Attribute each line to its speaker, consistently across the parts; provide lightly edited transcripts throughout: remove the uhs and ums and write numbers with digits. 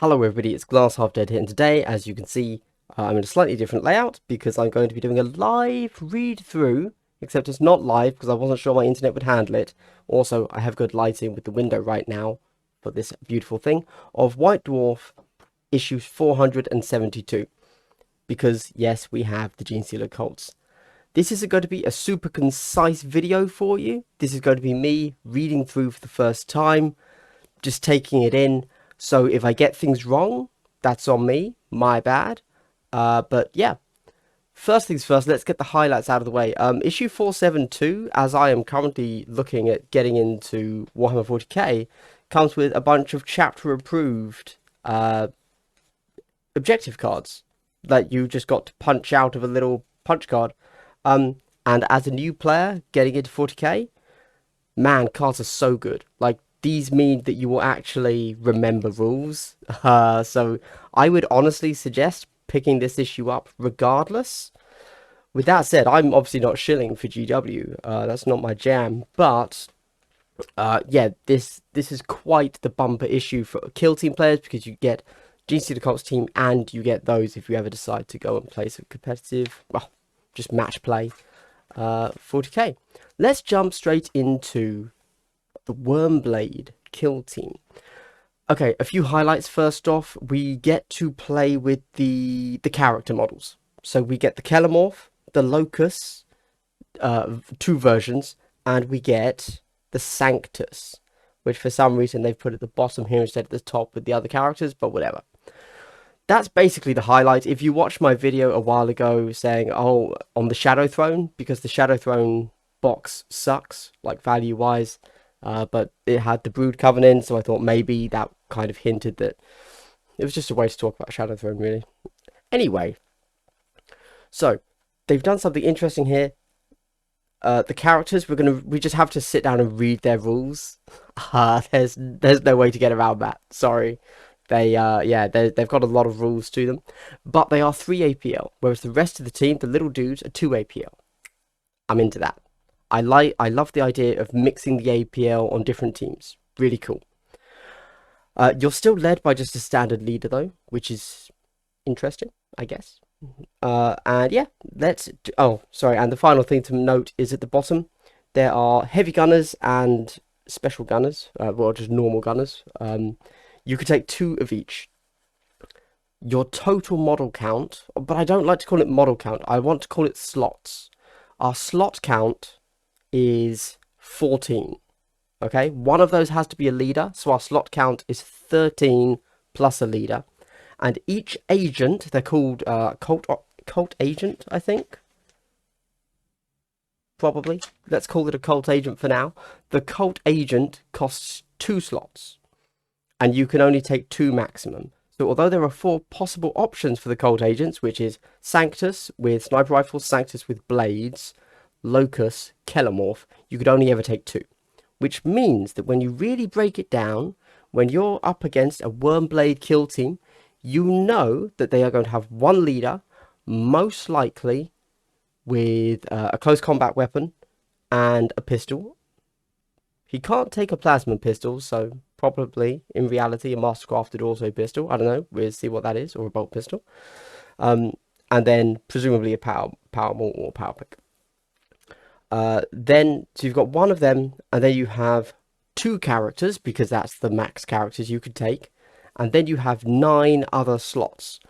Speaker 1: Hello everybody, it's Glass Half Dead here, and today, as you can see, I'm in a slightly different layout because I'm going to be doing a live read-through, except it's not live because I wasn't sure my internet would handle it. Also, I have good lighting with the window right now for this beautiful thing, of White Dwarf issue 472, because yes, we have the Genestealer Cults. This is going to be a super concise video for you. This is going to be me reading through for the first time, just taking it in. So if I get things wrong, that's on me, my bad. But yeah, first things first, let's get the highlights out of the way. Issue 472, as I am currently looking at getting into Warhammer 40k, comes with a bunch of chapter approved objective cards that you just got to punch out of a little punch card. And as a new player getting into 40k, man, cards are so good. Like, these mean that you will actually remember rules. So I would honestly suggest picking this issue up regardless. With that said, I'm obviously not shilling for GW. That's not my jam. But yeah, this is quite the bumper issue for kill team players, because you get Genestealer Cults team and you get those if you ever decide to go and play some competitive, well, just match play 40k. Let's jump straight into the Wyrmblade kill team. Okay, a few highlights first off. We get to play with the character models. So we get the Kellamorph, the Locus, two versions, and we get the Sanctus, which for some reason they've put at the bottom here instead of the top with the other characters, but whatever. That's basically the highlight. If you watched my video a while ago saying, oh, on the Shadow Throne, because the Shadow Throne box sucks, like value-wise, but it had the Brood Covenant, so I thought maybe that kind of hinted that it was just a way to talk about Shadow Throne, really. Anyway, so they've done something interesting here. The characters, we just have to sit down and read their rules. There's no way to get around that. Sorry. They've got a lot of rules to them, but they are 3 APL, whereas the rest of the team, the little dudes, are 2 APL. I'm into that. I love the idea of mixing the APL on different teams. Really cool. You're still led by just a standard leader though, which is interesting, I guess. And yeah, oh, sorry. And the final thing to note is at the bottom, there are heavy gunners and special gunners, well, just normal gunners. You could take 2 of each. Your total model count, but I don't like to call it model count. I want to call it slots. Our slot count is 14. Okay, one of those has to be a leader, so our slot count is 13 plus a leader. And each agent, they're called cult agent, I think. Probably. Let's call it a cult agent for now. The cult agent costs 2 slots, and you can only take 2 maximum. So although there are 4 possible options for the cult agents, which is Sanctus with sniper rifles, Sanctus with blades, Locus, Kellamorph, you could only ever take 2. Which means that when you really break it down, when you're up against a Wyrmblade kill team, you know that they are going to have 1 leader, most likely with a close combat weapon and a pistol. He can't take a plasma pistol, so probably, in reality, a mastercrafted auto pistol. I don't know, we'll see what that is, or a bolt pistol. And then, presumably, a power mort or power pick. Then, so you've got 1 of them, and then you have 2 characters, because that's the max characters you could take. And then you have 9 other slots.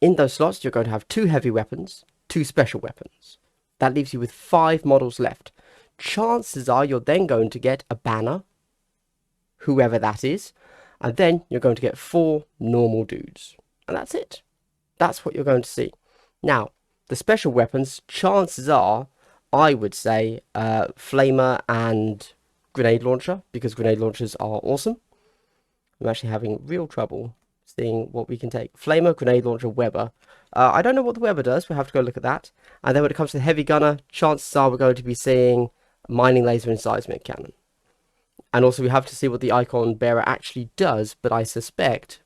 Speaker 1: In those slots, you're going to have 2 heavy weapons, 2 special weapons. That leaves you with 5 models left. Chances are you're then going to get a banner, whoever that is, and then you're going to get 4 normal dudes. And that's it. That's what you're going to see. Now, the special weapons, chances are, I would say, Flamer and Grenade Launcher, because Grenade Launchers are awesome. I'm actually having real trouble seeing what we can take. Flamer, Grenade Launcher, Weber. I don't know what the Weber does. We'll have to go look at that. And then when it comes to the Heavy Gunner, chances are we're going to be seeing Mining Laser and Seismic Cannon. And also we have to see what the Icon Bearer actually does, but I suspect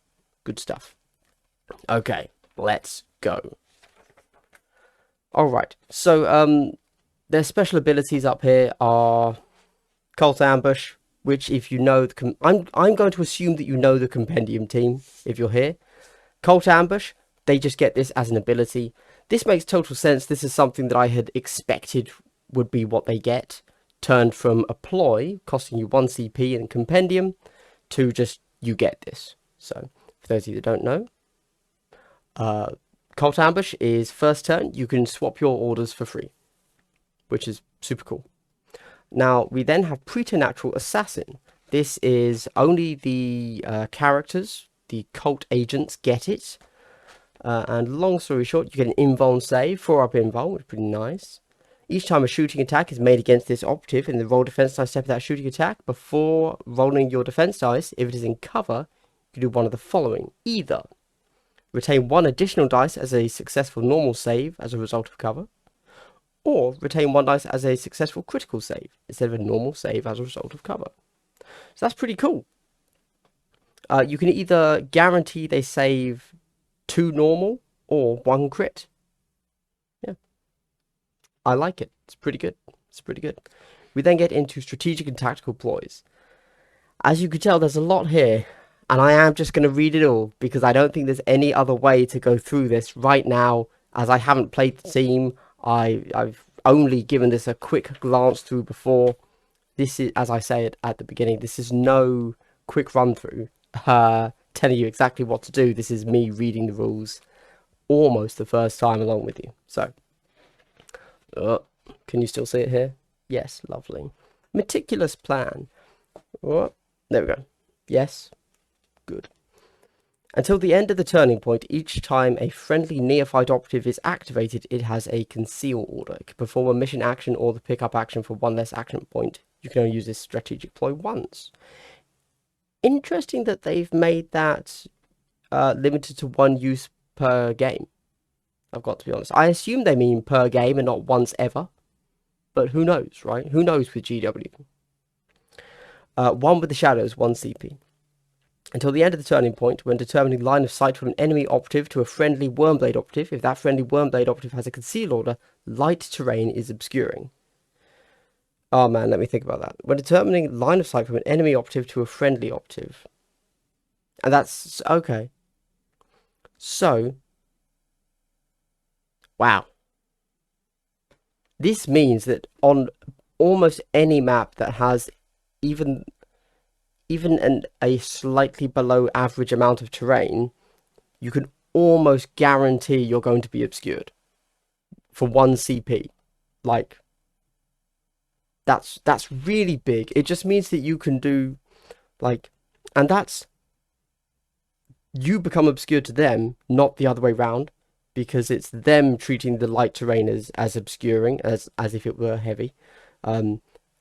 Speaker 1: good stuff. Okay, let's go. Alright, so their special abilities up here are Cult Ambush, which if you know I'm going to assume that you know the Compendium team if you're here. Cult Ambush, they just get this as an ability. This makes total sense. This is something that I had expected would be what they get. Turned from a ploy, costing you 1 CP in Compendium, to just, you get this. So, for those of you that don't know, Cult Ambush is first turn, you can swap your orders for free, which is super cool. Now, we then have Preternatural Assassin. This is only the characters, the cult agents get it. And long story short, you get an invuln save, 4-up invuln, which is pretty nice. Each time a shooting attack is made against this operative in the roll defense dice step of that shooting attack, before rolling your defense dice, if it is in cover, you can do one of the following. Either retain 1 additional dice as a successful normal save as a result of cover, or retain 1 dice as a successful critical save instead of a normal save as a result of cover. So that's pretty cool. You can either guarantee they save 2 normal or 1 crit. Yeah, I like it. It's pretty good. It's pretty good. We then get into strategic and tactical ploys. As you can tell, there's a lot here, and I am just going to read it all because I don't think there's any other way to go through this right now, as I haven't played the team. I've only given this a quick glance through before. This is, as I said at the beginning, this is no quick run through telling you exactly what to do. This is me reading the rules almost the first time along with you. So, can you still see it here? Yes, lovely. Meticulous plan. Oh, there we go. Yes, good. Until the end of the turning point, each time a friendly neophyte operative is activated, it has a conceal order. It can perform a mission action or the pickup action for 1 less action point. You can only use this strategic ploy once. Interesting that they've made that limited to 1 use per game. I've got to be honest. I assume they mean per game and not once ever. But who knows, right? Who knows with GW? 1 with the shadows, 1 CP. Until the end of the turning point, when determining line of sight from an enemy operative to a friendly Wyrmblade operative, if that friendly Wyrmblade operative has a conceal order, light terrain is obscuring. Oh man, let me think about that. When determining line of sight from an enemy operative to a friendly operative. And that's okay. So, wow. This means that on almost any map that has even a slightly below average amount of terrain, you can almost guarantee you're going to be obscured for 1 CP. Like, that's really big. It just means that you can do, like, and that's, you become obscured to them, not the other way around, because it's them treating the light terrain as obscuring, as if it were heavy,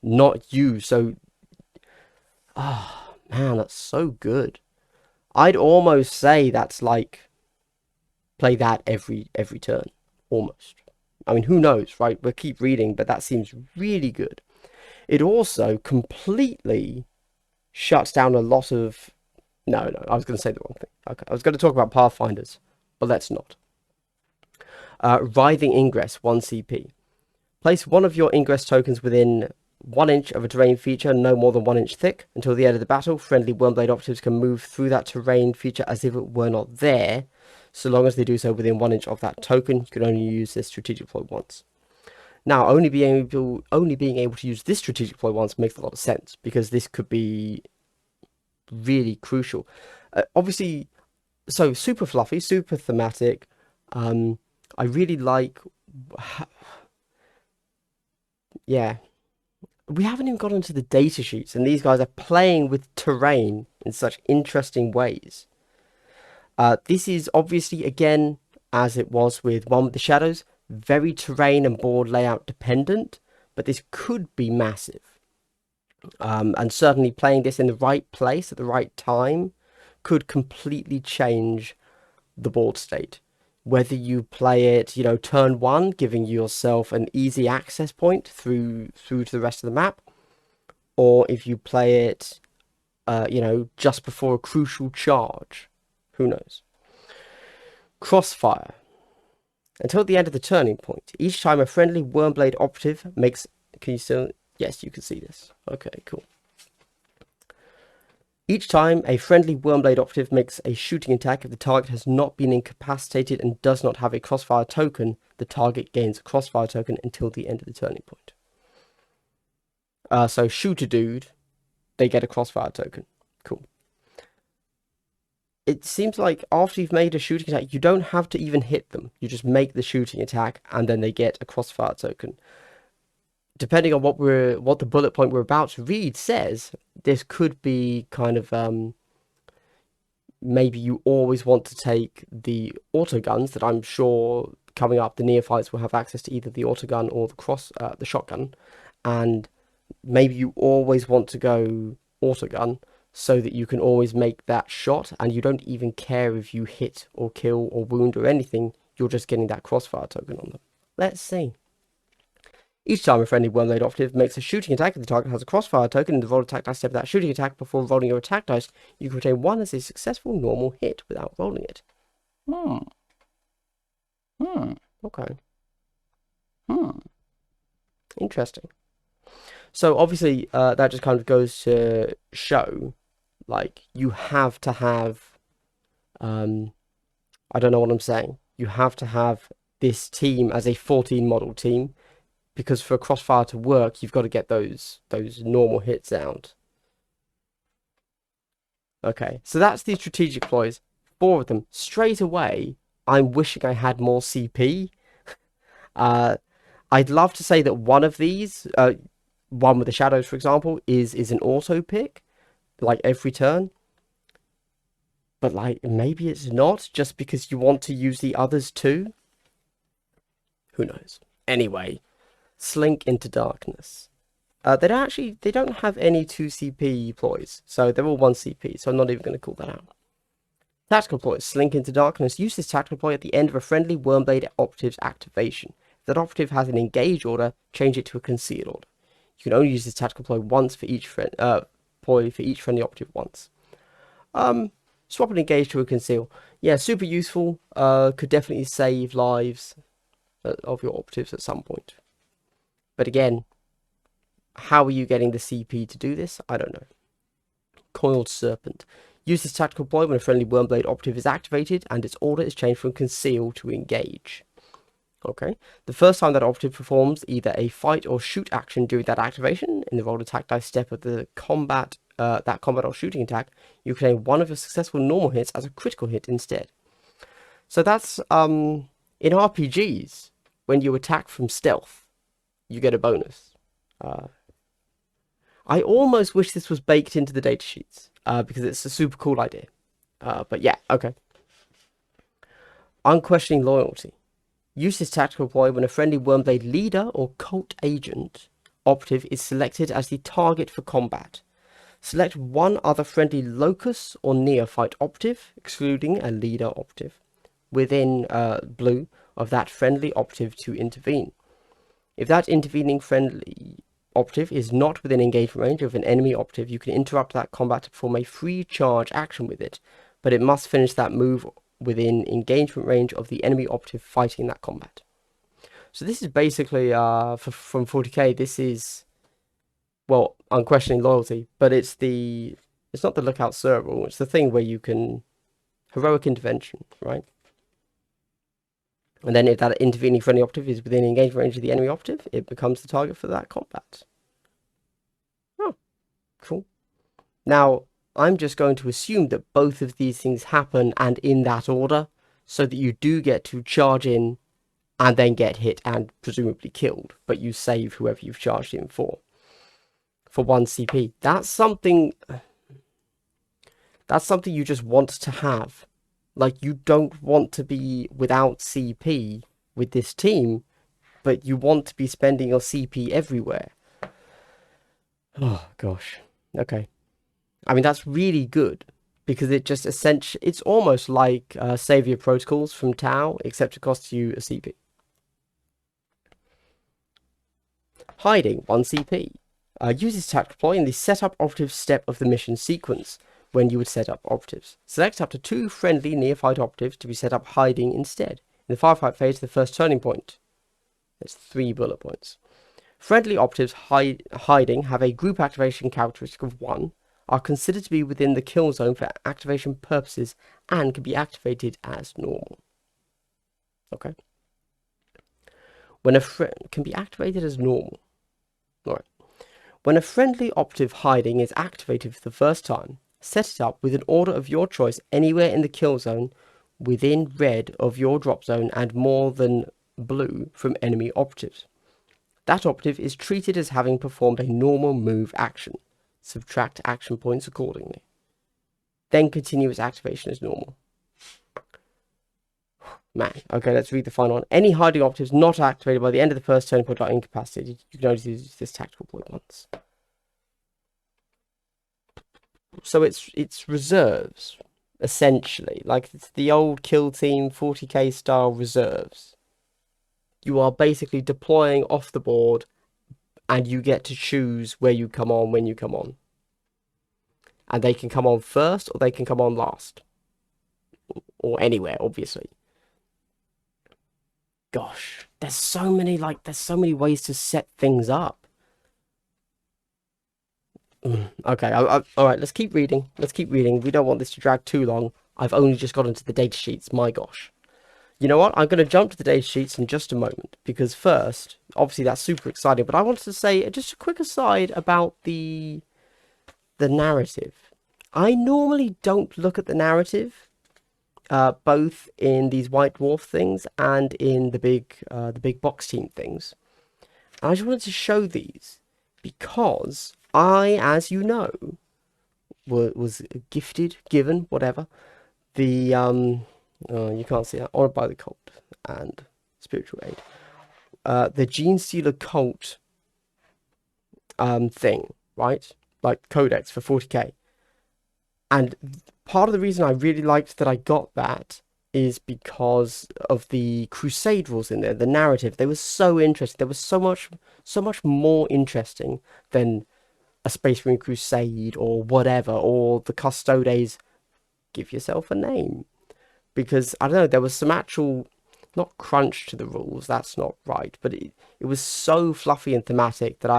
Speaker 1: not you. So, oh man, that's so good. I'd almost say that's like, play that every turn, almost. I mean, who knows, right? We'll keep reading, but that seems really good. It also completely shuts down a lot of... No, I was going to say the wrong thing. Okay, I was going to talk about Pathfinders, but let's not. Writhing Ingress, 1 CP. Place 1 of your Ingress tokens within 1 inch of a terrain feature, no more than 1 inch thick. Until the end of the battle, friendly Wyrmblade operatives can move through that terrain feature as if it were not there. So long as they do so within 1 inch of that token, you can only use this strategic ploy once. Now, only being able to use this strategic ploy once makes a lot of sense, because this could be really crucial. Obviously, so super fluffy, super thematic. I really like... Yeah. We haven't even got into the data sheets, and these guys are playing with terrain in such interesting ways. This is obviously, again, as it was with One with the Shadows, very terrain and board layout dependent, but this could be massive. And certainly playing this in the right place at the right time could completely change the board state. Whether you play it, turn 1, giving yourself an easy access point through to the rest of the map, or if you play it, just before a crucial charge, who knows? Crossfire. Until the end of the turning point, each time a friendly Wyrmblade operative makes... Can you still... Yes, you can see this. Okay, cool. Each time a friendly Wyrmblade operative makes a shooting attack, if the target has not been incapacitated and does not have a crossfire token, the target gains a crossfire token until the end of the turning point. So shoot a dude, they get a crossfire token. Cool. It seems like after you've made a shooting attack, you don't have to even hit them. You just make the shooting attack and then they get a crossfire token. Depending on what the bullet point we're about to read says, this could be kind of maybe you always want to take the autoguns that I'm sure coming up the neophytes will have access to either the autogun or the shotgun, and maybe you always want to go autogun so that you can always make that shot and you don't even care if you hit or kill or wound or anything, you're just getting that crossfire token on them. Let's see. Each time a friendly Wyrmblade operative makes a shooting attack, if the target has a crossfire token in the roll attack dice step of that shooting attack before rolling your attack dice, you can retain one as a successful normal hit without rolling it. Okay. Interesting. So obviously that just kind of goes to show, like, you have to have, I don't know what I'm saying. You have to have this team as a 14 model team, because for a crossfire to work, you've got to get those normal hits out. Okay, so that's the strategic ploys. 4 of them. Straight away, I'm wishing I had more CP. I'd love to say that one of these, one with the shadows, for example, is an auto pick, like every turn. But like maybe it's not, just because you want to use the others too. Who knows? Anyway. Slink into Darkness. They don't have any 2 CP ploys, so they're all 1 CP, so I'm not even going to call that out. Tactical ploys. Slink into Darkness. Use this tactical ploy at the end of a friendly Wyrmblade operative's activation. If that operative has an engage order, change it to a conceal order. You can only use this tactical ploy once for each ploy for each friendly operative once. Swap an engage to a conceal. Yeah, super useful. Could definitely save lives of your operatives at some point. But again, how are you getting the CP to do this? I don't know. Coiled Serpent. Use this tactical ploy when a friendly Wyrmblade operative is activated and its order is changed from conceal to engage. Okay. The first time that operative performs either a fight or shoot action during that activation, in the roll attack dice step of the combat, that combat or shooting attack, you claim one of your successful normal hits as a critical hit instead. So that's in RPGs, when you attack from stealth, you get a bonus. I almost wish this was baked into the datasheets, because it's a super cool idea. But yeah, okay. Unquestioning Loyalty. Use this tactical ploy when a friendly Wyrmblade leader or cult agent operative is selected as the target for combat. Select one other friendly locus or neophyte operative, excluding a leader operative, within blue of that friendly operative to intervene. If that intervening friendly operative is not within engagement range of an enemy operative, you can interrupt that combat to perform a free charge action with it, but it must finish that move within engagement range of the enemy operative fighting that combat. So this is basically, from 40k, this is, well, Unquestioning Loyalty, but it's not the Lookout Serval, it's the thing where you can, heroic intervention, right? And then if that intervening friendly operative is within engagement range of the enemy operative, it becomes the target for that combat. Oh, cool. Now, I'm just going to assume that both of these things happen and in that order, so that you do get to charge in and then get hit and presumably killed, but you save whoever you've charged in for 1 CP. That's something you just want to have. Like, you don't want to be without CP with this team, but you want to be spending your CP everywhere. Oh, gosh. Okay. I mean, that's really good, because it just essentially, it's almost like Savior Protocols from Tau, except it costs you a CP. Hiding 1 CP. Use this tactical ploy in the setup operative step of the mission sequence, when you would set up operatives. Select up to 2 friendly neophyte operatives to be set up hiding instead. In the firefight phase, the first turning point. There's 3 bullet points. Friendly operatives hiding have a group activation characteristic of 1. are considered to be within the kill zone for activation purposes and can be activated as normal. Okay. When a friend can be activated as normal. Alright. When a friendly operative hiding is activated for the first time, set it up with an order of your choice anywhere in the kill zone within red of your drop zone and more than blue from enemy operatives. That operative is treated as having performed a normal move action. Subtract action points accordingly. Then continue its activation as normal. Man, okay, let's read the final one. Any hiding operatives not activated by the end of the first turn point are incapacitated. You can only use this tactical point once. So it's reserves, essentially. Like, it's the old kill team 40k style reserves. You are basically deploying off the board, and you get to choose where you come on when you come on. And they can come on first, or they can come on last. Or anywhere, obviously. Gosh, there's so many ways to set things up. Okay, all right, let's keep reading. We don't want this to drag too long. I've only just got into the data sheets, my gosh. You know what? I'm going to jump to the data sheets in just a moment, because first, obviously that's super exciting, but I wanted to say just a quick aside about the narrative. I normally don't look at the narrative, both in these White Dwarf things and in the big box team things. And I just wanted to show these because I, as you know, was given, whatever, the you can't see that, or by the cult and spiritual aid, the Genestealer Cult thing, right? Like codex for 40k. And part of the reason I really liked that I got that is because of the crusade rules in there, the narrative. They were so interesting. They were so much more interesting than a Space Marine Crusade or whatever, or the Custodes. Give yourself a name. Because, I don't know, there was some actual, not crunch to the rules, that's not right, but it was so fluffy and thematic that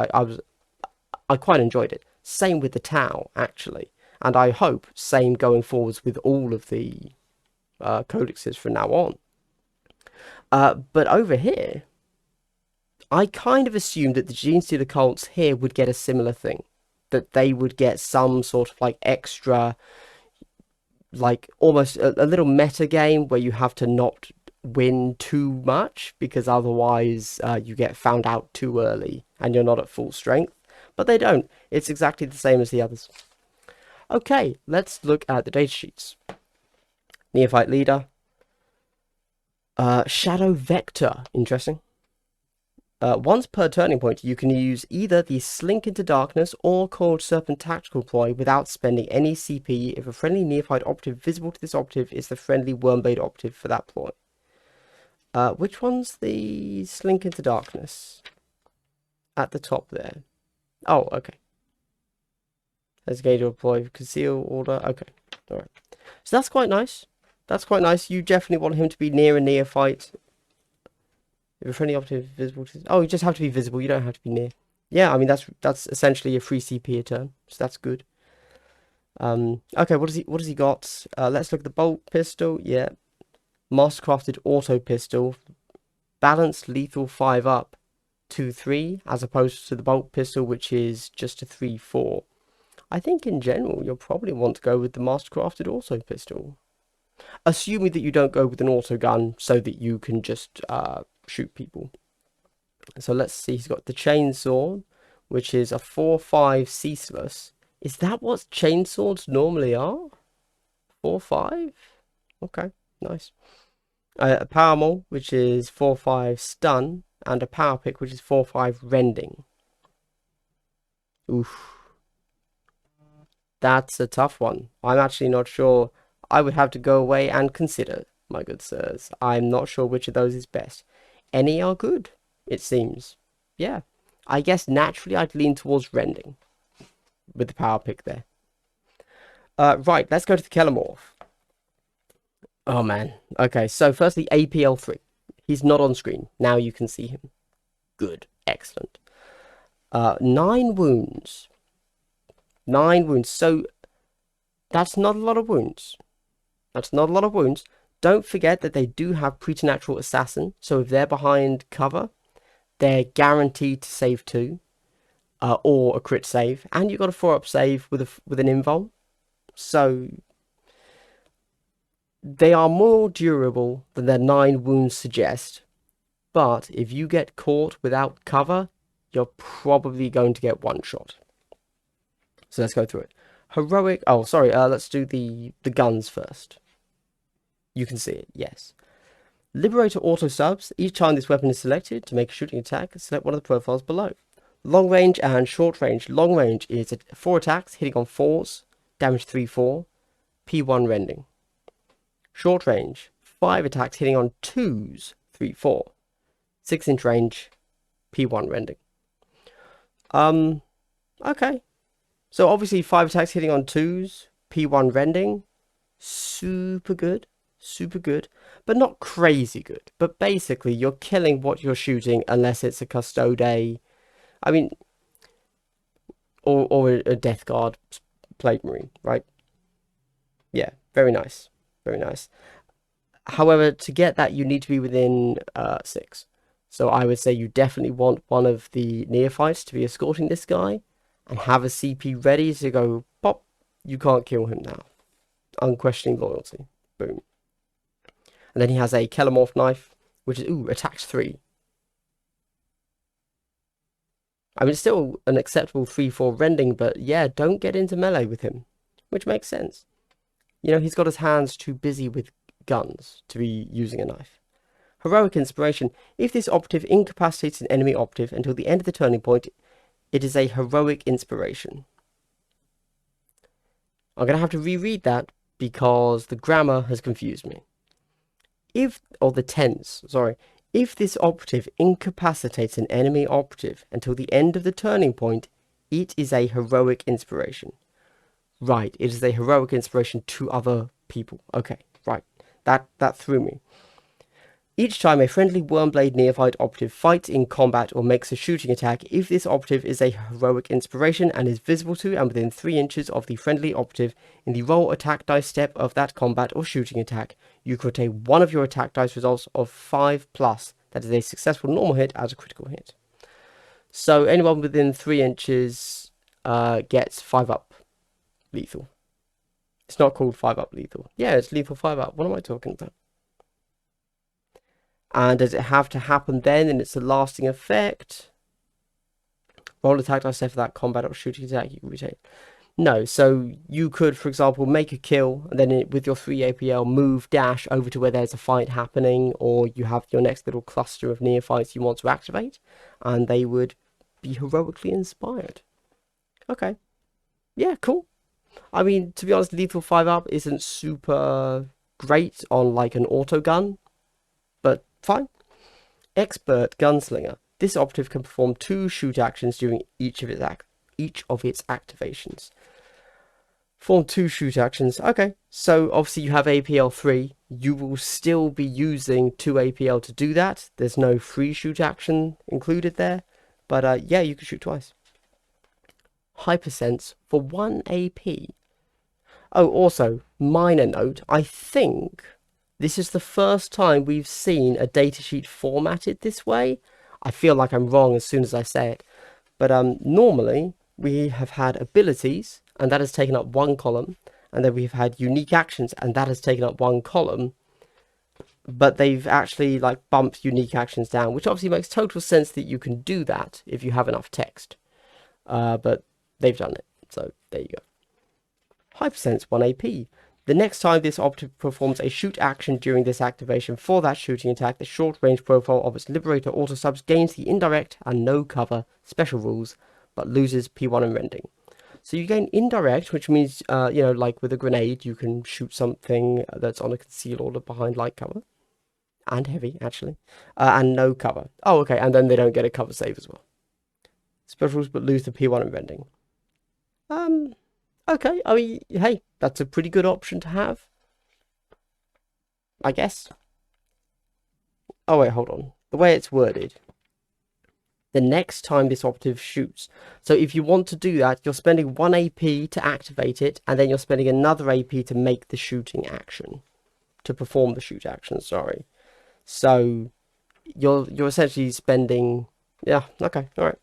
Speaker 1: I quite enjoyed it. Same with the Tau, actually. And I hope same going forwards with all of the codexes from now on. But over here, I kind of assumed that the Genestealer Cults here would get a similar thing. That they would get some sort of like extra, like almost a little meta game where you have to not win too much because otherwise you get found out too early and you're not at full strength. But they don't. It's exactly the same as the others. Okay, let's look at the data sheets. Neophyte Leader. Shadow Vector. Interesting. Once per turning point, you can use either the Slink into Darkness or Coiled Serpent Tactical Ploy without spending any CP if a friendly Neophyte operative visible to this operative is the friendly Wyrmblade operative for that ploy. Which one's the Slink into Darkness? At the top there. Oh, okay. Designated ploy, conceal order. Okay, alright. So that's quite nice. That's quite nice. You definitely want him to be near a Neophyte. If a friendly operative is visible to... Oh, you just have to be visible. You don't have to be near. Yeah, I mean, that's essentially a free CP a turn. So that's good. Okay, what has he got? Let's look at the bolt pistol. Yeah. Mastercrafted auto pistol. Balanced lethal 5 up. 2-3. As opposed to the bolt pistol, which is just a 3-4. I think in general, you'll probably want to go with the Mastercrafted auto pistol. Assuming that you don't go with an auto gun so that you can just shoot people. So let's see, he's got the chainsaw, which is a 4-5 ceaseless. Is that what chainswords normally are? 4-5? Okay, nice. A power maul, which is 4-5 stun, and a power pick, which is 4-5 rending. Oof. That's a tough one. I'm actually not sure. I would have to go away and consider, my good sirs. I'm not sure which of those is best. Any are good, it seems. Yeah. I guess naturally I'd lean towards rending with the power pick there. Right, let's go to the Kellamorph. Oh, man. Okay, so firstly, APL3. He's not on screen. Now you can see him. Good. Excellent. 9 wounds. 9 wounds. So that's not a lot of wounds. That's not a lot of wounds. Don't forget that they do have preternatural assassin. So if they're behind cover, they're guaranteed to save 2. Or a crit save. And you've got a 4-up save with an invul. So they are more durable than their 9 wounds suggest. But if you get caught without cover, you're probably going to get one shot. So let's go through it. Heroic. Oh, sorry. Let's do the guns first. You can see it. Yes. Liberator auto subs. Each time this weapon is selected to make a shooting attack, select one of the profiles below. Long range and short range. Long range is 4 attacks hitting on 4s, damage 3/4, P1 rending. Short range, 5 attacks hitting on 2s, 3/4, 6-inch range, P1 rending. Okay. So obviously 5 attacks hitting on 2s, P1 rending, super good, but not crazy good. But basically you're killing what you're shooting unless it's a custode, I mean, or a Death Guard Plague Marine, right? Yeah, very nice, very nice. However, to get that, you need to be within 6. So I would say you definitely want one of the neophytes to be escorting this guy and have a CP ready to go pop. You can't kill him now. Unquestioning loyalty. Boom. And then he has a Kelemorph knife, which is, attacks 3. I mean, it's still an acceptable 3/4 rending, but yeah, don't get into melee with him, which makes sense. You know, he's got his hands too busy with guns to be using a knife. Heroic Inspiration. If this operative incapacitates an enemy operative until the end of the turning point, it is a Heroic Inspiration. I'm going to have to reread that because the grammar has confused me. The tense, sorry. If this operative incapacitates an enemy operative until the end of the turning point, it is a Heroic Inspiration. Right, it is a Heroic Inspiration to other people. Okay, right. That threw me. Each time a friendly Wyrmblade Neophyte operative fights in combat or makes a shooting attack, if this operative is a Heroic Inspiration and is visible to and within 3 inches of the friendly operative in the roll attack dice step of that combat or shooting attack, you could rotate one of your attack dice results of 5+. That is a successful normal hit as a critical hit. So anyone within 3 inches gets 5-up lethal. It's not called 5-up lethal. Yeah, it's lethal 5-up. What am I talking about? And does it have to happen then and it's a lasting effect? Roll attack dice for that combat or shooting attack you can rotate. No, so you could, for example, make a kill and then with your 3 APL move dash over to where there's a fight happening, or you have your next little cluster of neophytes you want to activate and they would be heroically inspired. Okay. Yeah, cool. I mean, to be honest, lethal 5-up isn't super great on like an auto gun, but fine. Expert Gunslinger. This operative can perform 2 shoot actions during each of its activations. Perform 2 shoot actions. Okay, so obviously you have APL 3. You will still be using 2 APL to do that. There's no free shoot action included there, but yeah, you can shoot twice. Hypersense for 1 AP. Oh, also, minor note, I think this is the first time we've seen a datasheet formatted this way. I feel like I'm wrong as soon as I say it. But normally, we have had abilities, and that has taken up 1 column. And then we've had unique actions, and that has taken up 1 column. But they've actually like bumped unique actions down, which obviously makes total sense that you can do that if you have enough text. But they've done it, so there you go. Hypersense 1 AP. The next time this operative performs a shoot action during this activation for that shooting attack, the short range profile of its Liberator auto subs gains the indirect and no cover special rules, but loses P1 and rending. So you gain indirect, which means, you know, like with a grenade, you can shoot something that's on a conceal order behind light cover. And heavy, actually. And no cover. Oh, okay, and then they don't get a cover save as well. Special rules, but lose the P1 and rending. Okay, I mean, hey, that's a pretty good option to have, I guess. Oh wait, hold on. The way it's worded, the next time this operative shoots. So if you want to do that, you're spending 1 AP to activate it, and then you're spending another AP to make the shooting action, to perform the shoot action, sorry. So you're essentially spending, yeah, okay, all right.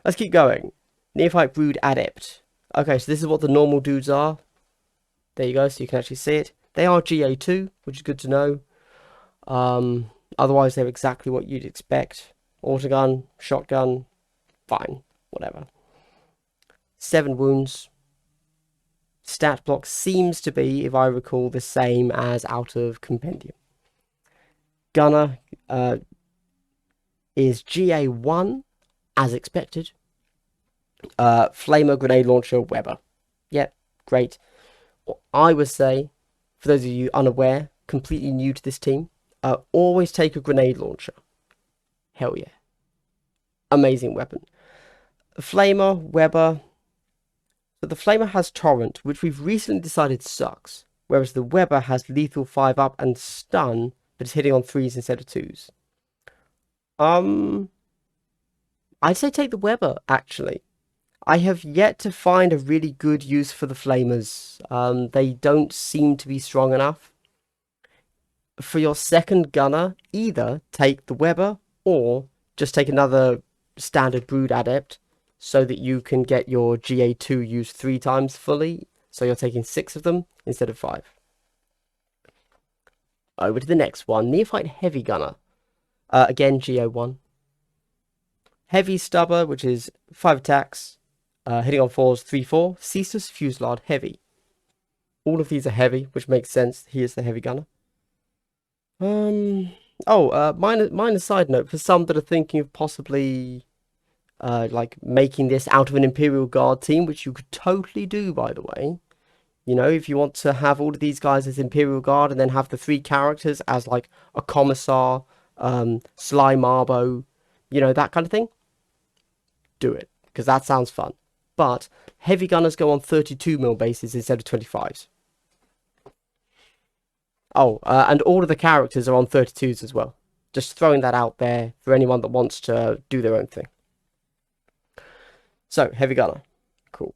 Speaker 1: Let's keep going. Neophyte Brood Adept. Okay, so this is what the normal dudes are. There you go, so you can actually see it. They are GA2, which is good to know. Otherwise, they're exactly what you'd expect. Autogun, shotgun, fine, whatever. 7 wounds. Stat block seems to be, if I recall, the same as out of Compendium. Gunner is GA1, as expected. Flamer, grenade launcher, Weber. Yep, great. I would say, for those of you unaware, completely new to this team, always take a grenade launcher. Hell yeah. Amazing weapon. Flamer, Weber. So the Flamer has Torrent, which we've recently decided sucks, whereas the Weber has lethal 5 up and stun, but it's hitting on 3s instead of 2s. I'd say take the Weber, actually. I have yet to find a really good use for the Flamers. They don't seem to be strong enough. For your second gunner, either take the Weber or just take another standard Brood Adept so that you can get your GA2 used 3 times fully. So you're taking 6 of them instead of 5. Over to the next one, Neophyte Heavy Gunner. Again, GA1. Heavy Stubber, which is 5 attacks. Hitting on 4s, 3-4. Ceaseless Fusillade Heavy. All of these are heavy, which makes sense. He is the heavy gunner. Minor side note, for some that are thinking of possibly like making this out of an Imperial Guard team, which you could totally do, by the way. You know, if you want to have all of these guys as Imperial Guard and then have the 3 characters as like a Commissar, Sly Marbo, you know, that kind of thing. Do it, because that sounds fun. But heavy gunners go on 32mm bases instead of 25s. Oh, and all of the characters are on 32s as well. Just throwing that out there for anyone that wants to do their own thing. So, heavy gunner. Cool.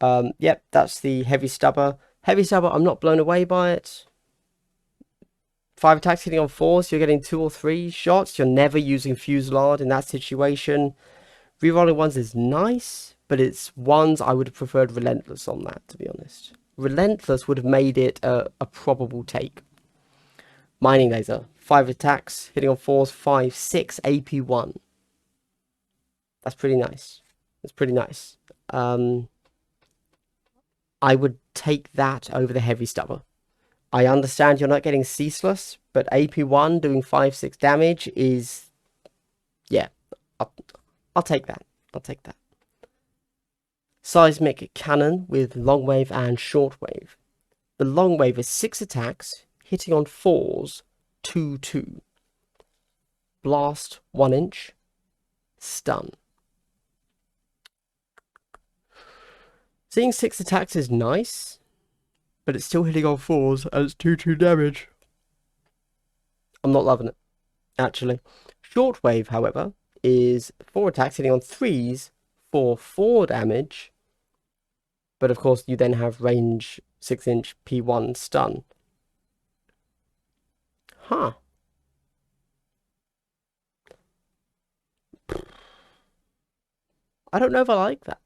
Speaker 1: Yep, that's the heavy stubber. Heavy stubber, I'm not blown away by it. 5 attacks hitting on 4s, you're getting 2 or 3 shots. You're never using Fusillade in that situation. Rerolling 1s is nice, but it's 1s I would have preferred Relentless on that, to be honest. Relentless would have made it a probable take. Mining Laser. 5 attacks, hitting on 4s, 5, 6, AP1. That's pretty nice. That's pretty nice. I would take that over the Heavy Stubber. I understand you're not getting Ceaseless, but AP1 doing 5, 6 damage is... yeah, I'll take that. I'll take that. Seismic Cannon with long wave and short wave. The long wave is 6 attacks, hitting on 4s, 2-2. Blast 1 inch. Stun. Seeing 6 attacks is nice, but it's still hitting on 4s and it's 2-2 damage. I'm not loving it, actually. Short wave, however, is 4 attacks hitting on 3s for 4 damage. But of course, you then have range 6-inch P1 stun. Huh. I don't know if I like that.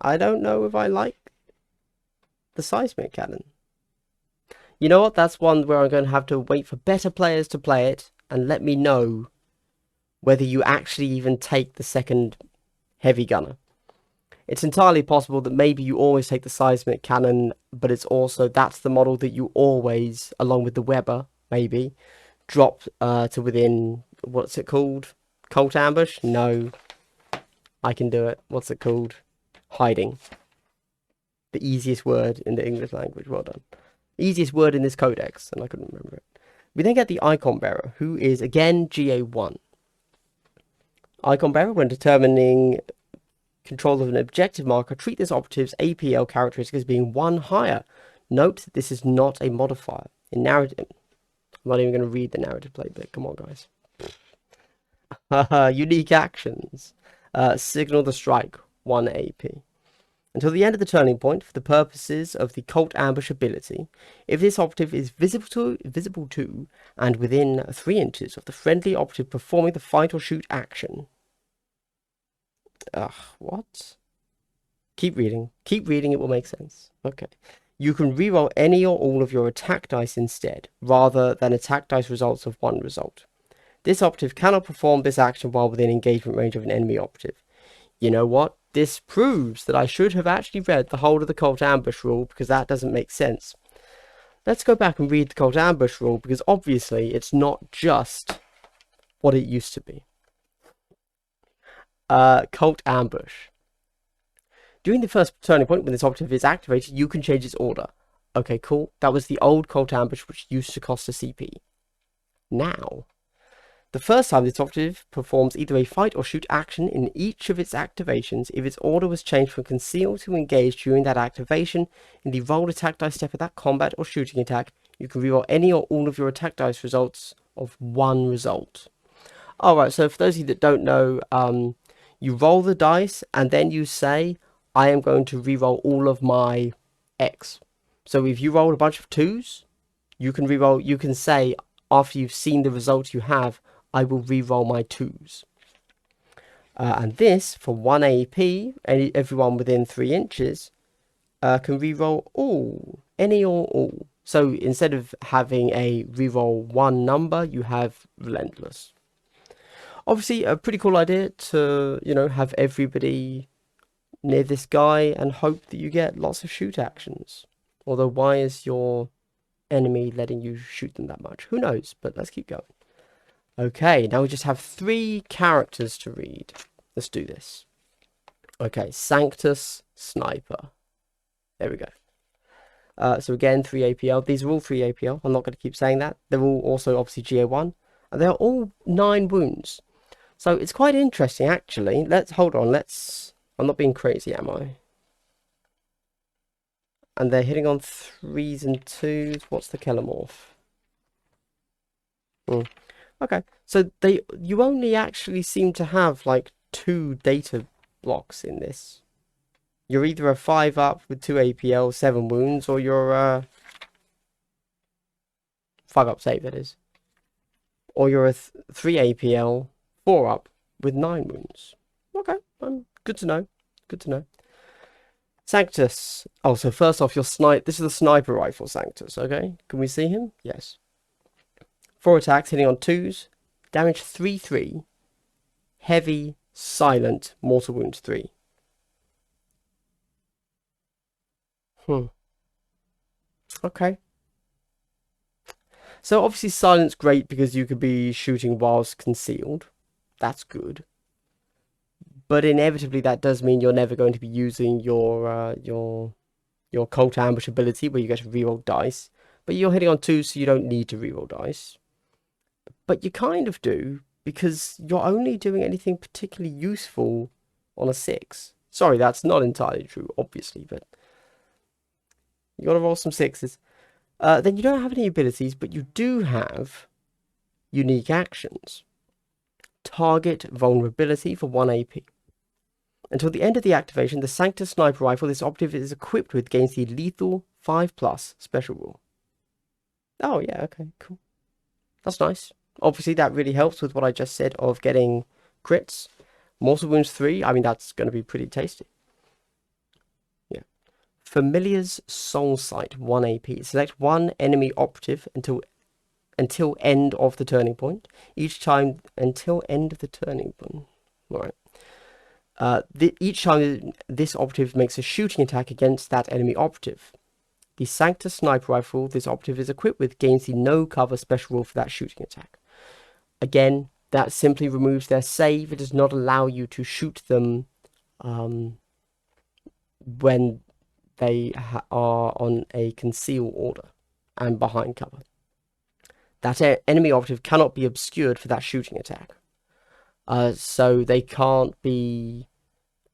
Speaker 1: I don't know if I like the Seismic Cannon. You know what? That's one where I'm going to have to wait for better players to play it and let me know whether you actually even take the second heavy gunner. It's entirely possible that maybe you always take the Seismic Cannon, but it's also, that's the model that you always, along with the Weber, maybe, drop to within, what's it called? Cult Ambush? No. I can do it. What's it called? Hiding. The easiest word in the English language. Well done. Easiest word in this codex, and I couldn't remember it. We then get the Icon Bearer, who is, again, GA1. Icon Bearer, when determining control of an objective marker, treat this operative's APL characteristic as being 1 higher. Note, this is not a modifier. In narrative, I'm not even going to read the narrative playbook. Come on, guys. Unique actions. Signal the strike, 1 AP. Until the end of the turning point, for the purposes of the Cult Ambush ability, if this operative is visible to and within 3 inches of the friendly operative performing the fight or shoot action. Ugh, what? Keep reading. Keep reading, it will make sense. Okay. You can reroll any or all of your attack dice instead, rather than attack dice results of 1 result. This operative cannot perform this action while within engagement range of an enemy operative. You know what? This proves that I should have actually read the whole of the Cult Ambush rule, because that doesn't make sense. Let's go back and read the Cult Ambush rule, because obviously it's not just what it used to be. Cult Ambush. During the first turning point, when this operative is activated, you can change its order. Okay, cool. That was the old Cult Ambush, which used to cost a CP. Now, the first time this operative performs either a fight or shoot action in each of its activations, if its order was changed from conceal to engage during that activation, in the rolled attack dice step of that combat or shooting attack, you can reroll any or all of your attack dice results of 1 result. Alright, so for those of you that don't know, you roll the dice and then you say, I am going to reroll all of my X. So if you roll a bunch of 2s, you can reroll, you can say, after you've seen the results you have, I will re-roll my 2s. And this, for 1 AP, everyone within 3 inches can re-roll all, any or all. So instead of having a re-roll 1 number, you have Relentless. Obviously, a pretty cool idea to, you know, have everybody near this guy and hope that you get lots of shoot actions. Although, why is your enemy letting you shoot them that much? Who knows? But let's keep going. Okay, now we just have 3 characters to read. Let's do this. Okay, Sanctus Sniper. There we go. So again, 3 APL. These are all 3 APL. I'm not going to keep saying that. They're all also obviously GA1. And they're all 9 wounds. So it's quite interesting, actually. Hold on. I'm not being crazy, am I? And they're hitting on 3s and 2s. What's the Kellamorph? Okay, so you only actually seem to have like 2 data blocks in this. You're either a 5 up with 2 APL, 7 wounds, or you're a 5 up save, that is. Or you're a 3 APL, 4 up with 9 wounds. Okay, good to know. Good to know. Sanctus. Oh, so first off, this is the sniper rifle Sanctus, okay? Can we see him? Yes. 4 attacks, hitting on 2s. Damage 3-3. Heavy, silent, mortal wounds 3. Okay. So obviously silent's great because you could be shooting whilst concealed. That's good. But inevitably that does mean you're never going to be using your Cult Ambush ability where you get to reroll dice. But you're hitting on 2s, so you don't need to reroll dice. But you kind of do, because you're only doing anything particularly useful on a 6. Sorry, that's not entirely true, obviously, but you gotta roll some 6s. Then you don't have any abilities, but you do have unique actions. Target vulnerability for 1 AP. Until the end of the activation, the Sanctus Sniper Rifle this operative is equipped with gains the lethal 5+ special rule. Oh yeah, okay, cool. That's nice. Obviously, that really helps with what I just said of getting crits. Mortal wounds 3, I mean, that's going to be pretty tasty. Yeah. Familiar's Soul Sight, 1 AP. Select 1 enemy operative until end of the turning point. Each time until end of the turning point. Alright. Each time this operative makes a shooting attack against that enemy operative. The Sanctus Sniper Rifle this operative is equipped with gains the no cover special rule for that shooting attack. Again, that simply removes their save. It does not allow you to shoot them when they are on a conceal order and behind cover. That enemy operative cannot be obscured for that shooting attack. So they can't be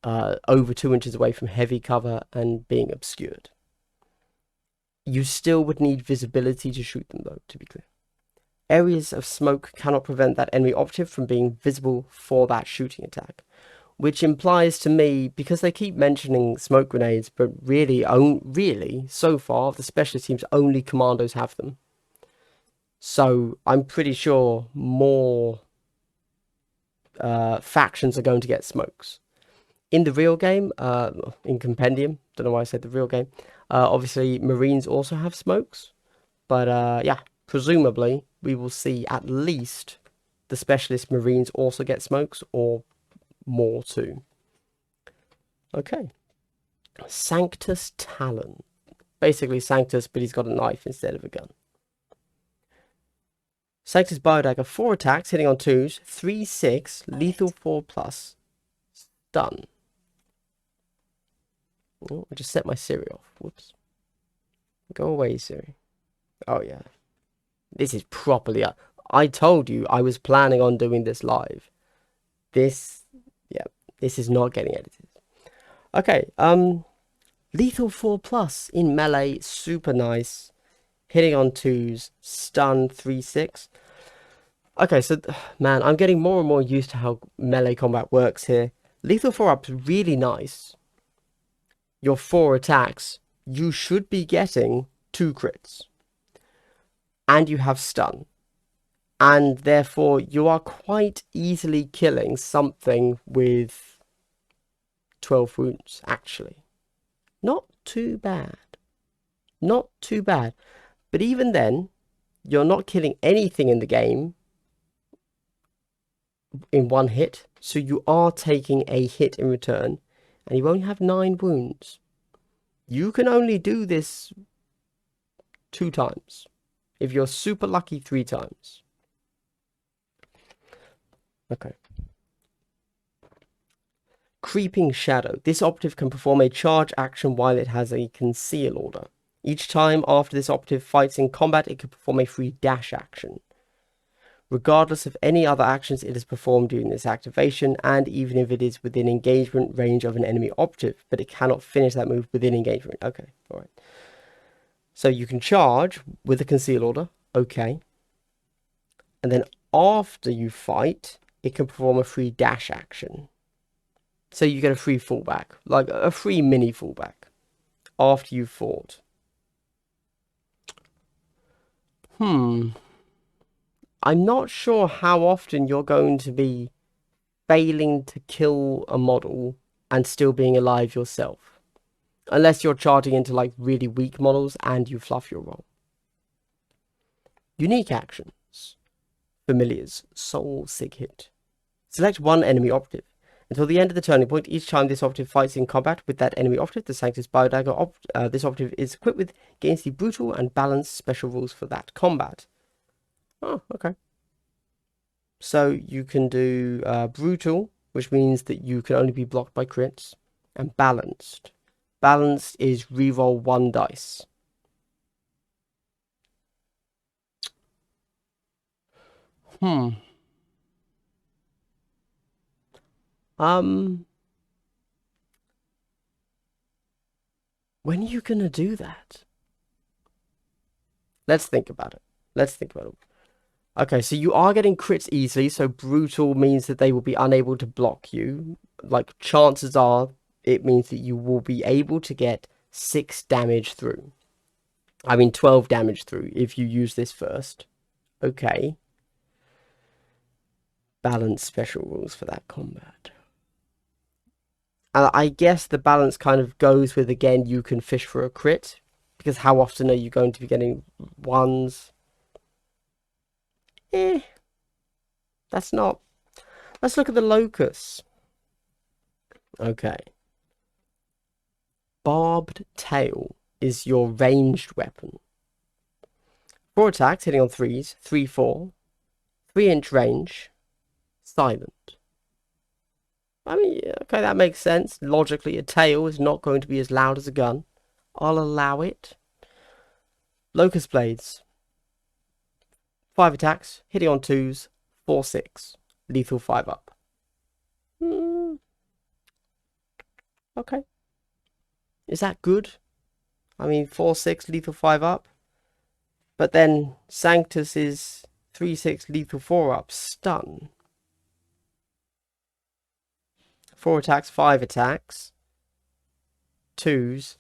Speaker 1: over 2 inches away from heavy cover and being obscured. You still would need visibility to shoot them, though, to be clear. Areas of smoke cannot prevent that enemy operative from being visible for that shooting attack. Which implies to me, because they keep mentioning smoke grenades, but really, so far, the specialist teams, only commandos have them. So I'm pretty sure more factions are going to get smokes. In the real game, in Compendium, don't know why I said the real game, obviously Marines also have smokes. But yeah, presumably we will see at least the specialist Marines also get smokes, or more too. Okay. Sanctus Talon. Basically Sanctus, but he's got a knife instead of a gun. Sanctus Biodagger, 4 attacks, hitting on 2s, 3/6, lethal 4+, stun. Oh, I just set my Siri off. Whoops. Go away, Siri. Oh, yeah. This is properly up. I told you I was planning on doing this live. This is not getting edited. Okay, lethal 4+ in melee, super nice. Hitting on 2s, stun 3/6. Okay, so, man, I'm getting more and more used to how melee combat works here. Lethal 4-up's really nice. Your 4 attacks, you should be getting 2 crits. And you have stun. And therefore, you are quite easily killing something with 12 wounds, actually. Not too bad. Not too bad. But even then, you're not killing anything in the game in 1 hit. So you are taking a hit in return. And you only have 9 wounds. You can only do this 2 times. If you're super lucky, 3 times. Okay. Creeping Shadow. This operative can perform a charge action while it has a conceal order. Each time after this operative fights in combat, it can perform a free dash action, regardless of any other actions it has performed during this activation, and even if it is within engagement range of an enemy operative, but it cannot finish that move within engagement. Okay, alright. So you can charge with a conceal order, okay. And then after you fight, it can perform a free dash action. So you get a free fallback, like a free mini fallback after you've fought. I'm not sure how often you're going to be failing to kill a model and still being alive yourself. Unless you're charging into like really weak models and you fluff your roll. Unique actions. Familiars. Soul Sig Hit. Select 1 enemy operative. Until the end of the turning point, each time this operative fights in combat with that enemy operative, the Sanctus Biodagger this operative is equipped with gains the brutal and balanced special rules for that combat. Oh, okay. So you can do brutal, which means that you can only be blocked by crits, and balanced. Balanced is reroll 1 dice. When are you gonna do that? Let's think about it. Okay, so you are getting crits easily, so brutal means that they will be unable to block you. Like, chances are, it means that you will be able to get 6 damage through. I mean, 12 damage through if you use this first. Okay. Balance special rules for that combat. I guess the balance kind of goes with, again, you can fish for a crit. Because how often are you going to be getting 1s? That's not... Let's look at the locus. Okay. Barbed Tail is your ranged weapon. 4 attacks, hitting on 3s, 3/4, 3-inch range, silent. I mean, okay, that makes sense. Logically, a tail is not going to be as loud as a gun. I'll allow it. Locust Blades. 5 attacks, hitting on 2s, 4/6, lethal 5-up. Okay. Is that good? I mean, 4/6, lethal 5-up. But then Sanctus is 3/6 lethal 4-up, stun. 4 attacks, 5 attacks. 2s.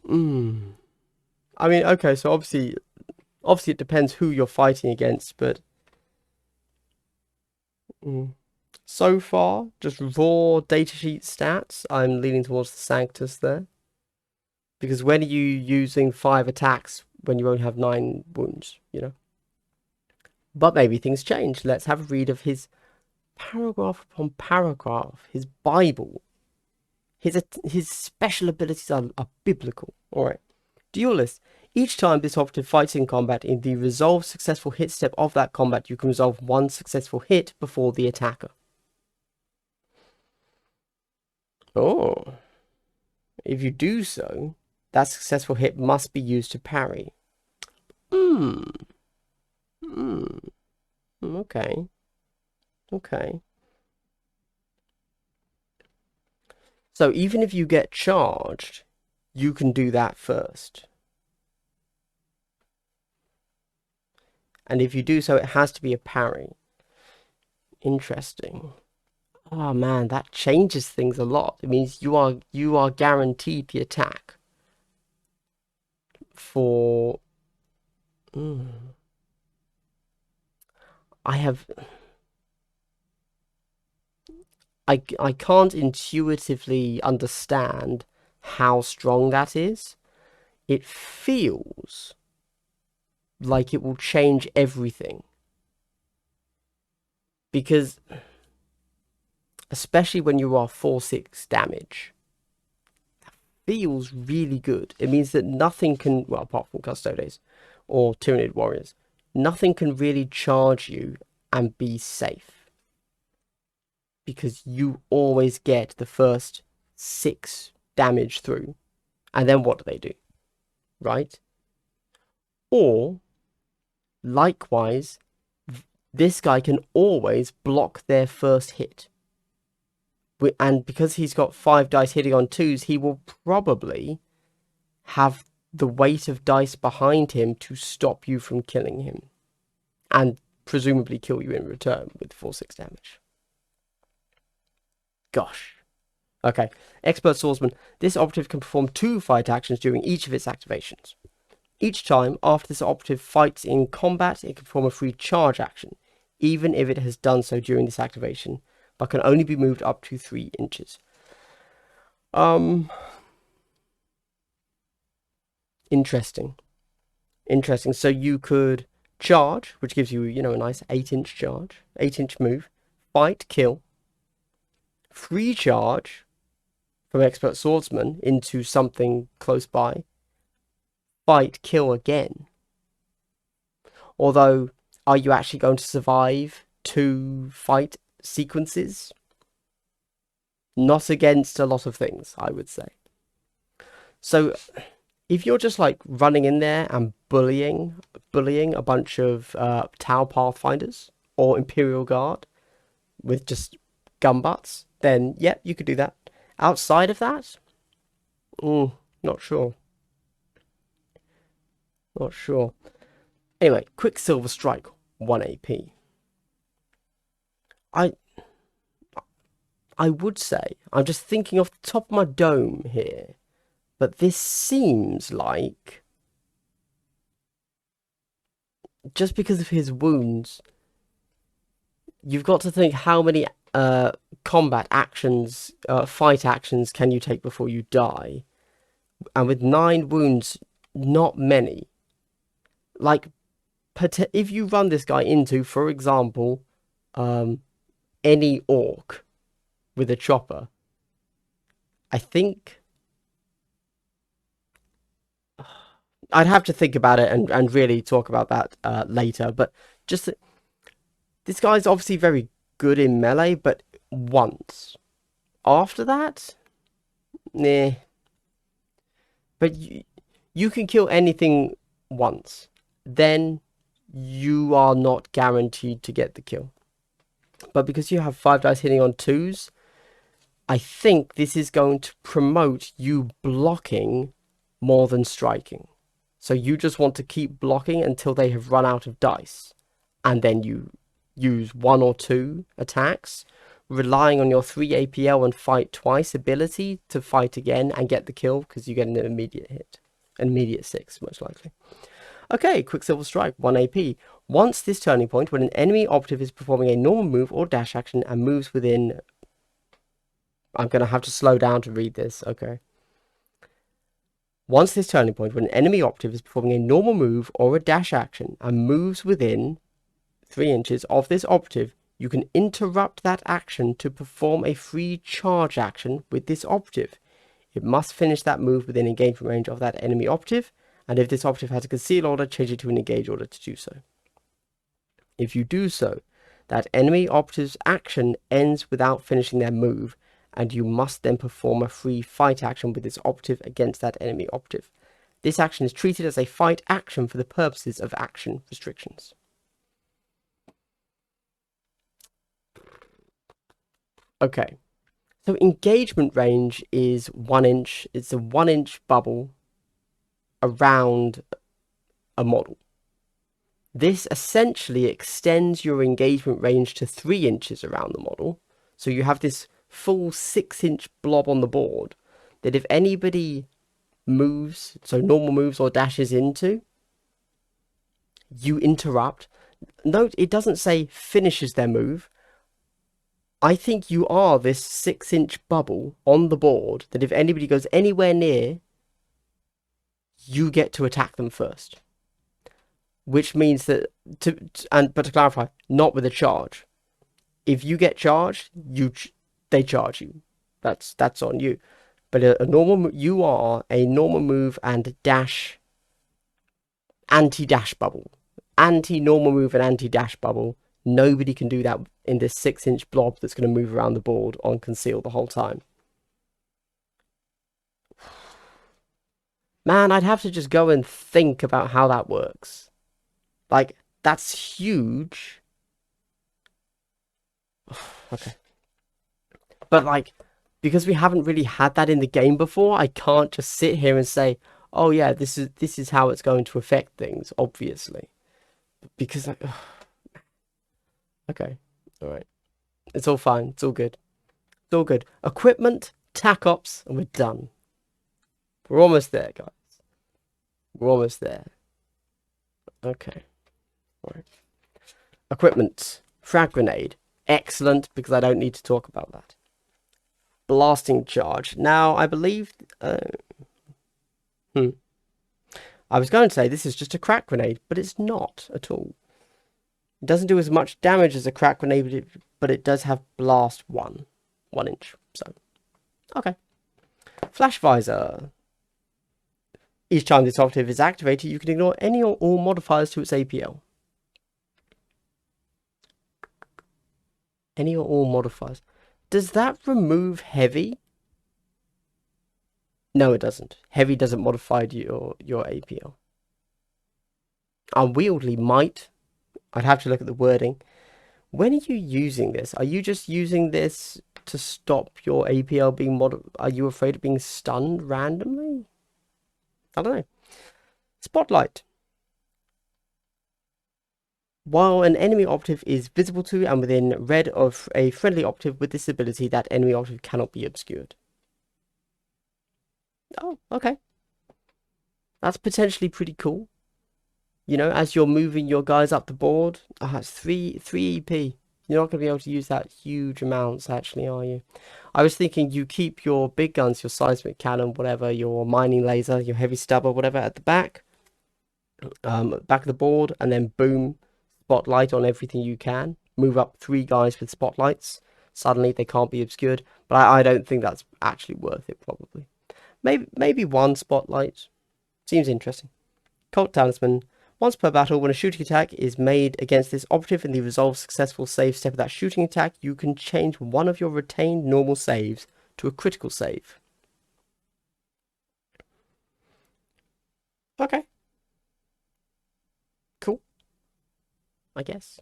Speaker 1: I mean, okay, so obviously it depends who you're fighting against, but so far, just raw datasheet stats, I'm leaning towards the Sanctus there. Because when are you using 5 attacks when you only have 9 wounds, you know? But maybe things change. Let's have a read of his paragraph upon paragraph, his Bible. His special abilities are biblical. Alright. Duelist. Each time this operative fights in combat, in the resolve successful hit step of that combat, you can resolve 1 successful hit before the attacker. Oh. If you do so, that successful hit must be used to parry. Okay. Okay. So even if you get charged, you can do that first. And if you do so, it has to be a parry. Interesting. Oh man, that changes things a lot. It means you are guaranteed the attack for I can't intuitively understand how strong that is. It feels like it will change everything. Because especially when you are 4/6 damage, that feels really good. It means that nothing can, well, apart from Custodes or Tyranid Warriors, nothing can really charge you and be safe. Because you always get the first 6 damage through. And then what do? Right? Or, likewise, this guy can always block their first hit. And because he's got 5 dice hitting on 2s, he will probably have the weight of dice behind him to stop you from killing him. And presumably kill you in return with 4/6 damage. Gosh. Okay. Expert Swordsman. This operative can perform 2 fight actions during each of its activations. Each time after this operative fights in combat, it can perform a free charge action, even if it has done so during this activation, but can only be moved up to 3 inches. Interesting. So you could charge, which gives you, you know, a nice 8-inch charge, 8-inch move, fight, kill, free charge from Expert Swordsman into something close by, fight, kill again. Although, are you actually going to survive 2 fight sequences? Not against a lot of things, I would say. So, if you're just like running in there and bullying a bunch of Tau Pathfinders or Imperial Guard with just gun butts, then yep, you could do that. Outside of that, not sure. Not sure. Anyway, Quicksilver Strike, 1 AP. I would say, I'm just thinking off the top of my dome here, but this seems like, just because of his wounds, you've got to think how many combat actions, fight actions can you take before you die? And with 9 wounds, not many. Like, if you run this guy into, for example, any orc with a chopper, I think I'd have to think about it and really talk about that later. But just this guy's obviously very good in melee, but once. After that, nah. But you can kill anything once. Then you are not guaranteed to get the kill. But because you have 5 dice hitting on 2s, I think this is going to promote you blocking more than striking. So you just want to keep blocking until they have run out of dice. and then you use 1 or 2 attacks, relying on your 3 APL and fight twice ability to fight again and get the kill, because you get an immediate hit. An immediate 6, most likely. Okay, Quicksilver Strike, 1 AP. Once this turning point, when an enemy operative is performing a normal move or dash action and moves within... I'm going to have to slow down to read this, okay. Once this turning point, when an enemy operative is performing a normal move or a dash action and moves within 3 inches of this operative, you can interrupt that action to perform a free charge action with this operative. It must finish that move within engagement range of that enemy operative, and if this operative has a conceal order, change it to an engage order to do so. If you do so, that enemy operative's action ends without finishing their move, and you must then perform a free fight action with this operative against that enemy operative. This action is treated as a fight action for the purposes of action restrictions. Okay, so engagement range is 1 inch. It's a 1 inch bubble around a model. This essentially extends your engagement range to 3 inches around the model. So you have this full 6 inch blob on the board that if anybody moves, so normal moves or dashes into, you interrupt. Note, it doesn't say finishes their move. I think you are this 6 inch bubble on the board that if anybody goes anywhere near, you get to attack them first. Which means that, but to clarify, not with a charge. If you get charged, they charge you. That's on you. But you are a normal move and dash, anti-dash bubble. Anti-normal move and anti-dash bubble. Nobody can do that in this 6 inch blob that's going to move around the board on conceal the whole time. Man, I'd have to just go and think about how that works. Like, that's huge. Okay. But, like, because we haven't really had that in the game before, I can't just sit here and say, oh yeah, this is how it's going to affect things, obviously. Because, like, okay, alright. It's all fine, it's all good. It's all good. Equipment, Tac Ops, and we're done. We're almost there, guys. We're almost there. Okay. Alright. Equipment. Frag grenade. Excellent, because I don't need to talk about that. Blasting charge. Now, I believe... I was going to say this is just a crack grenade, but it's not at all. It doesn't do as much damage as a crack grenade, but it does have blast 1 inch. So, okay. Flash visor. Each time this operative is activated, you can ignore any or all modifiers to its APL. Any or all modifiers. Does that remove heavy? No, it doesn't. Heavy doesn't modify your APL. Unwieldy might. I'd have to look at the wording. When are you using this? Are you just using this to stop your APL being modified? Are you afraid of being stunned randomly? I don't know. Spotlight. While an enemy operative is visible to and within red of a friendly operative with this ability, that enemy operative cannot be obscured. Oh, okay. That's potentially pretty cool. You know, as you're moving your guys up the board, it's 3 EP. You're not going to be able to use that huge amounts, actually, are you? I was thinking you keep your big guns, your seismic cannon, whatever, your mining laser, your heavy stubber, whatever, at the back of the board, and then boom, spotlight on everything you can. Move up 3 guys with spotlights. Suddenly they can't be obscured, but I don't think that's actually worth it, probably. Maybe 1 spotlight. Seems interesting. Cult Talisman. Once per battle, when a shooting attack is made against this operative in the resolved successful save step of that shooting attack, you can change one of your retained normal saves to a critical save. Okay. Cool. I guess.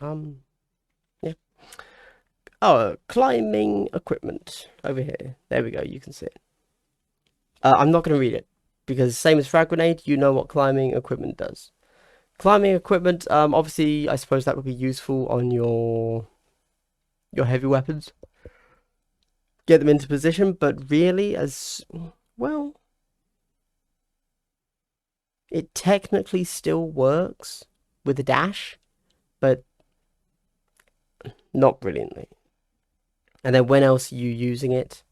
Speaker 1: Yeah. Oh, climbing equipment. Over here. There we go, you can see it. I'm not going to read it, because same as frag grenade, you know what climbing equipment does. Climbing equipment, obviously, I suppose that would be useful on your heavy weapons. Get them into position, but really, as well, it technically still works with a dash, but not brilliantly. And then when else are you using it?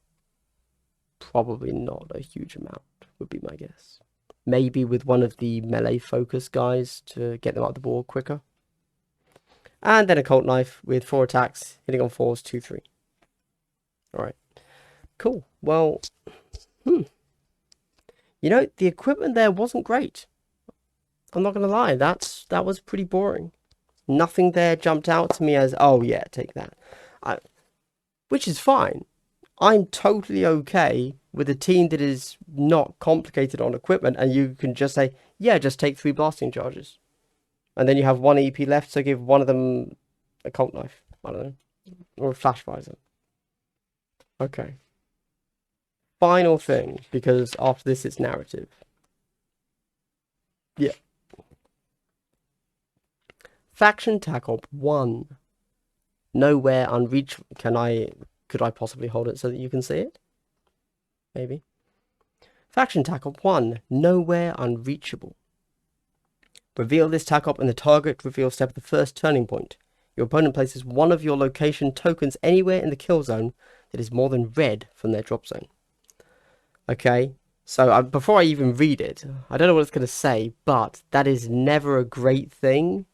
Speaker 1: Probably not a huge amount, would be my guess. Maybe with one of the melee focus guys to get them up the board quicker. And then a Cult Knife with 4 attacks, hitting on 4s, 2, 3. Alright. Cool. Well, you know, the equipment there wasn't great. I'm not going to lie, that was pretty boring. Nothing there jumped out to me as, oh yeah, take that. Which is fine. I'm totally okay with a team that is not complicated on equipment, and you can just say, yeah, just take 3 blasting charges. And then you have 1 EP left, so give one of them a Cult Knife. I don't know. Or a Flash Visor. Okay. Final thing, because after this it's narrative. Yeah. Faction Tac Op 1. Nowhere unreachable. Could I possibly hold it so that you can see it? Maybe. Faction Tac Op 1. Nowhere unreachable. Reveal this Tac Op in the target reveal step of the first turning point. Your opponent places one of your location tokens anywhere in the kill zone that is more than red from their drop zone. Okay, so before I even read it, I don't know what it's going to say, but that is never a great thing.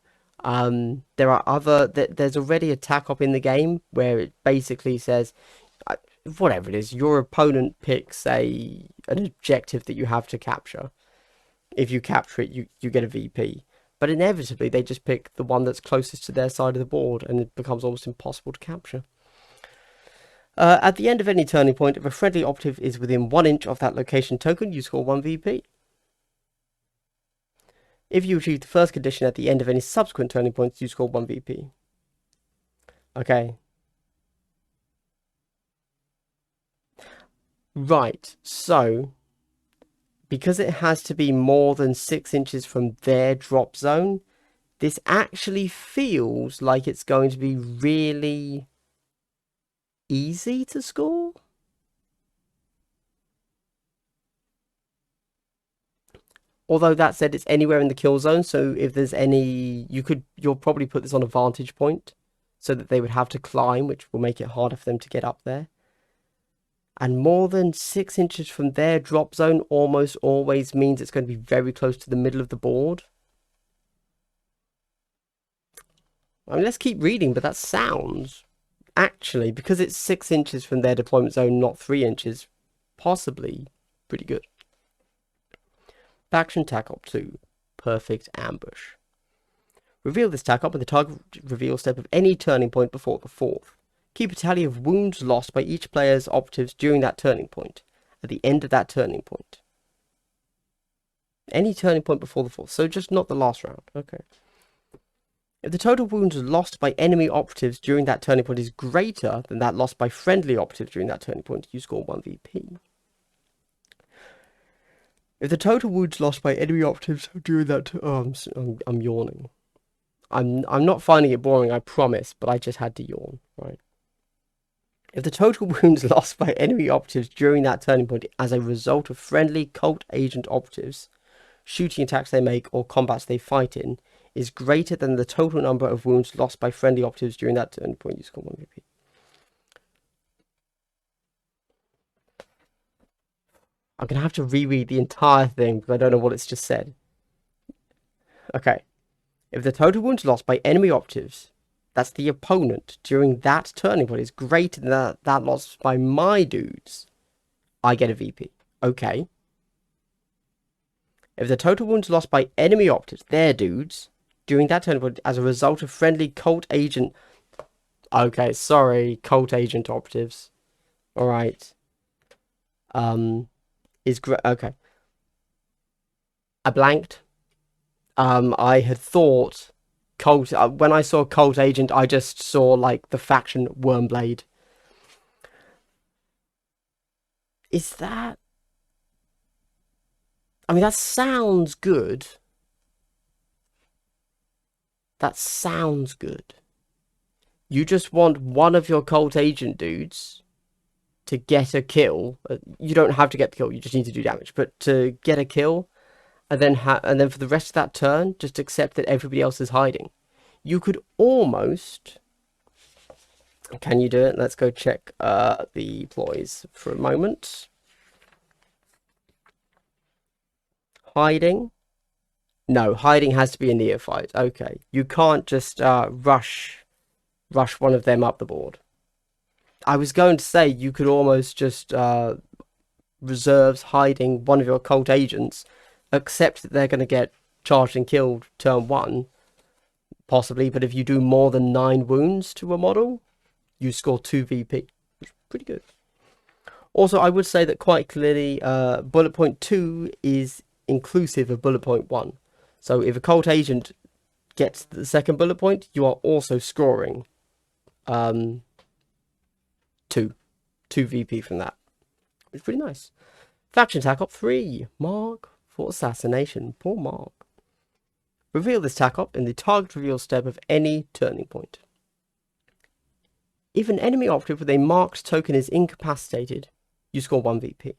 Speaker 1: There's already a Tac Op in the game where it basically says, whatever it is, your opponent picks an objective that you have to capture. If you capture it, you get a VP. But inevitably, they just pick the one that's closest to their side of the board, and it becomes almost impossible to capture. At the end of any turning point, if a friendly operative is within 1 inch of that location token, you score 1 VP. If you achieve the first condition at the end of any subsequent turning points, you score 1 VP. Okay. Right, so because it has to be more than 6 inches from their drop zone, this actually feels like it's going to be really easy to score. Although that said, it's anywhere in the kill zone, so if there's any, you'll probably put this on a vantage point so that they would have to climb, which will make it harder for them to get up there. And more than 6 inches from their drop zone almost always means it's going to be very close to the middle of the board. I mean, let's keep reading, but that sounds, actually, because it's 6 inches from their deployment zone, not 3 inches, possibly pretty good. Faction Tac Op 2. Perfect Ambush. Reveal this Tac Op in the target reveal step of any turning point before the 4th. Keep a tally of wounds lost by each player's operatives during that turning point, at the end of that turning point. Any turning point before the 4th, so just not the last round. Okay. If the total wounds lost by enemy operatives during that turning point is greater than that lost by friendly operatives during that turning point, you score 1 VP. If the total wounds lost by enemy operatives during that... Oh, I'm yawning. I'm not finding it boring, I promise, but I just had to yawn, right? If the total wounds lost by enemy operatives during that turning point as a result of friendly cult agent operatives, shooting attacks they make or combats they fight in, is greater than the total number of wounds lost by friendly operatives during that turning point, you score 1 VP. I'm going to have to reread the entire thing because I don't know what it's just said. Okay. If the total wounds lost by enemy operatives, that's the opponent, during that turning point is greater than that loss by my dudes, I get a VP. Okay. If the total wounds lost by enemy operatives, their dudes, during that turning point as a result of friendly cult agent... Okay, sorry, cult agent operatives. Alright. Okay. I blanked. I had thought cult. When I saw cult agent, I just saw like the faction Wyrmblade. Is that? I mean, that sounds good. That sounds good. You just want one of your cult agent dudes to get a kill. You don't have to get the kill, you just need to do damage. But to get a kill, and then for the rest of that turn, just accept that everybody else is hiding. You could almost... Can you do it? Let's go check the ploys for a moment. Hiding? No, hiding has to be a neophyte. Okay, you can't just rush one of them up the board. I was going to say you could almost just reserves hiding one of your cult agents, accept that they're going to get charged and killed turn 1, possibly, but if you do more than 9 wounds to a model, you score 2 VP. Which is pretty good. Also, I would say that quite clearly, bullet point 2 is inclusive of bullet point 1. So if a cult agent gets the second bullet point, you are also scoring 2 VP from that. It's pretty nice. Faction Tac Op 3, Mark for assassination. Poor Mark. Reveal this Tac Op in the target reveal step of any turning point. If an enemy operative with a marked token is incapacitated, you score 1 VP.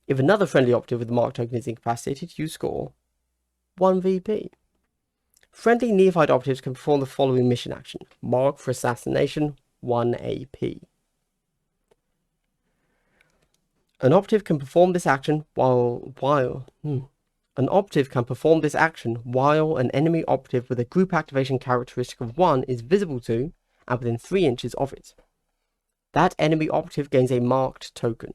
Speaker 1: If another friendly operative with a marked token is incapacitated, you score 1 VP. Friendly neophyte operatives can perform the following mission action. Mark for assassination, 1 AP. An operative can perform this action an enemy operative with a group activation characteristic of 1 is visible to and within 3 inches of it. That enemy operative gains a marked token.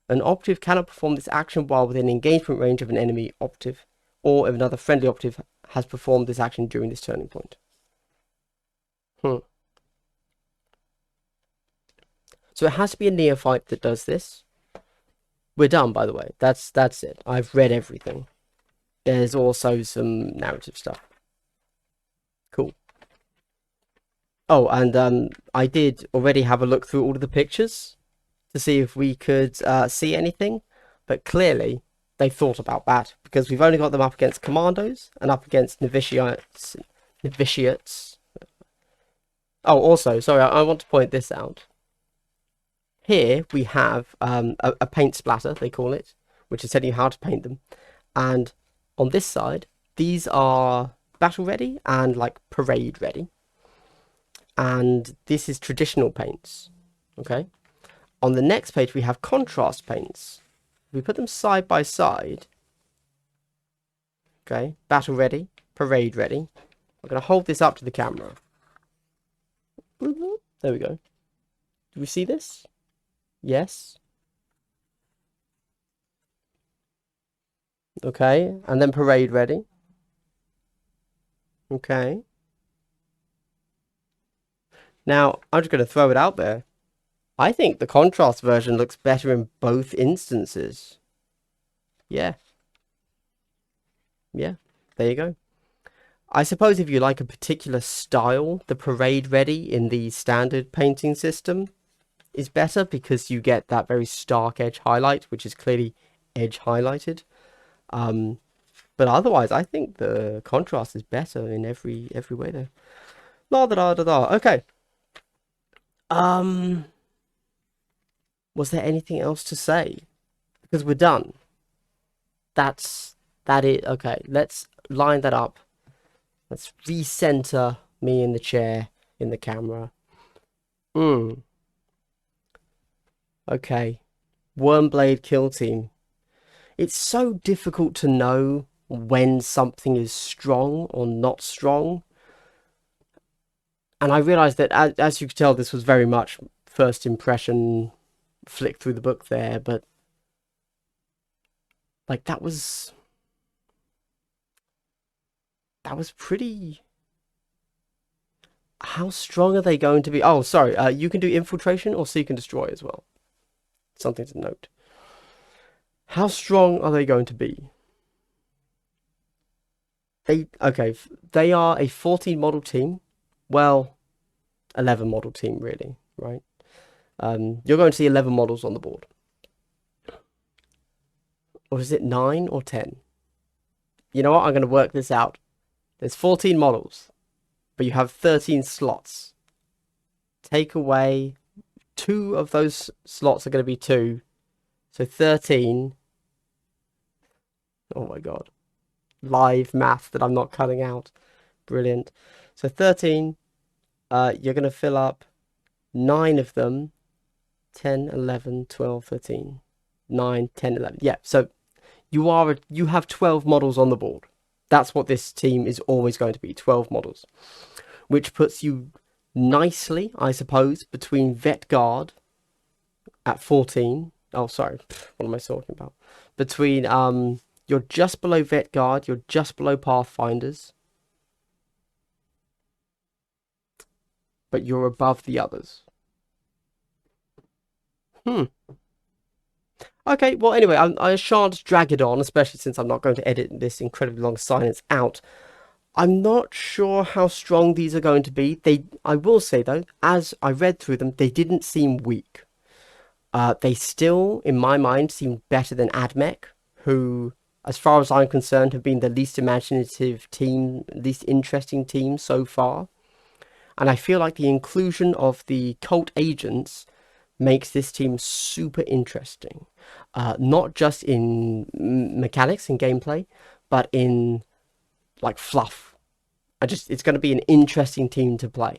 Speaker 1: An operative cannot perform this action while within engagement range of an enemy operative, or if another friendly operative has performed this action during this turning point. So it has to be a neophyte that does this. We're done, by the way. That's it. I've read everything. There's also some narrative stuff. Cool. Oh, and I did already have a look through all of the pictures to see if we could see anything, but clearly they thought about that because we've only got them up against commandos and up against novitiates. Oh, also, sorry, I want to point this out. Here we have a paint splatter, they call it, which is telling you how to paint them. And on this side, these are battle ready and like parade ready. And this is traditional paints, okay? On the next page, we have contrast paints. If we put them side by side, okay, battle ready, parade ready. I'm going to hold this up to the camera. There we go. Do we see this? Yes. Okay, and then parade ready. Okay. Now, I'm just going to throw it out there. I think the contrast version looks better in both instances. Yeah. Yeah, there you go. I suppose if you like a particular style, the parade ready in the standard painting system is better because you get that very stark edge highlight, which is clearly edge highlighted. But otherwise, I think the contrast is better in every way there. La da da da da. Okay. Was there anything else to say? Because we're done. That it. Okay, let's line that up. Let's recenter me in the chair in the camera. Okay. Wyrmblade kill team. It's so difficult to know when something is strong or not strong. And I realized that, as you could tell, this was very much first impression, flick through the book there, but like that was pretty... How strong are they going to be? Oh, sorry, you can do infiltration or seek and destroy as well. Something to note. How strong are they going to be? They are a 14 model team. Well, 11 model team, really, right? You're going to see 11 models on the board. Or is it 9 or 10? You know what? I'm going to work this out. There's 14 models. but you have 13 slots. Take away 2 of those slots are going to be 2. So 13. Oh my god. Live math that I'm not cutting out. Brilliant. So 13, you're going to fill up 9 of them. 10, 11, 12, 13. 9, 10, 11. Yeah, so you have 12 models on the board. That's what this team is always going to be, 12 models. Which puts you nicely, I suppose, between Vet Guard at 14. Oh, sorry, what am I talking about? Between, you're just below Vet Guard, you're just below Pathfinders. But you're above the others. Okay, well, anyway, I shan't drag it on, especially since I'm not going to edit this incredibly long silence out. I'm not sure how strong these are going to be. I will say, though, as I read through them, they didn't seem weak. They still, in my mind, seemed better than Admech, who, as far as I'm concerned, have been the least imaginative team, least interesting team so far. And I feel like the inclusion of the cult agents makes this team super interesting. Not just in mechanics and gameplay, but in like fluff. It's going to be an interesting team to play.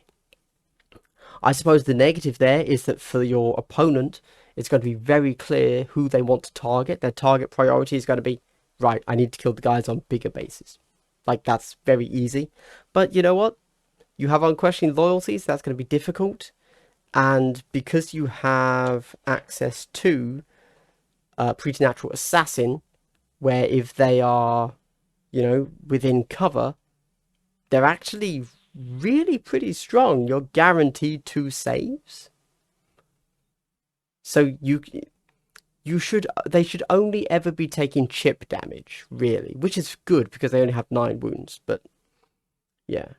Speaker 1: I suppose the negative there is that for your opponent, it's going to be very clear who they want to target. Their target priority is going to be, right, I need to kill the guys on bigger bases. Like, that's very easy. But you know what? You have unquestioning loyalties, that's going to be difficult. And because you have access to Preternatural Assassin, where if they are, you know, within cover, they're actually really pretty strong. You're guaranteed 2 saves. So they should only ever be taking chip damage, really, which is good because they only have 9 wounds. But yeah,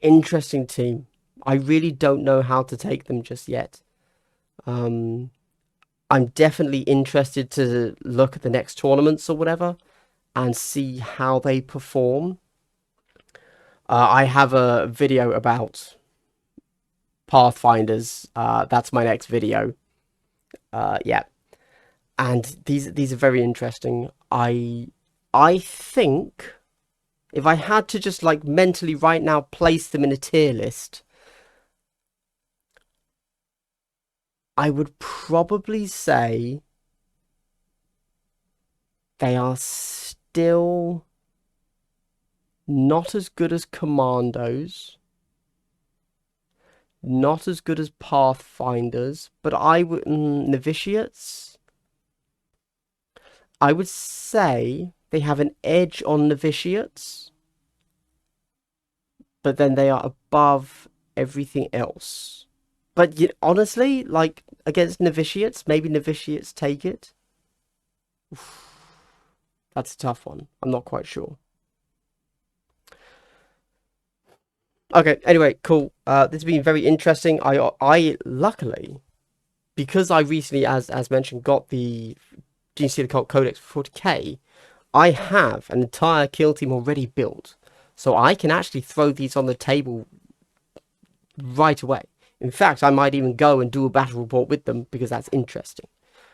Speaker 1: interesting team. I really don't know how to take them just yet. I'm definitely interested to look at the next tournaments or whatever and see how they perform. I have a video about Pathfinders. That's my next video. Yeah. And these are very interesting. I think if I had to just like mentally right now place them in a tier list, I would probably say they are still not as good as Commandos, not as good as Pathfinders, but I would Novitiates. I would say they have an edge on Novitiates, but then they are above everything else. But honestly, like, against Novitiates, maybe Novitiates take it. Oof, that's a tough one. I'm not quite sure. Okay, anyway, cool. This has been very interesting. I luckily, because I recently, as mentioned, got the Genestealer Cult Codex for 40k, I have an entire kill team already built. So I can actually throw these on the table right away. In fact, I might even go and do a battle report with them because that's interesting.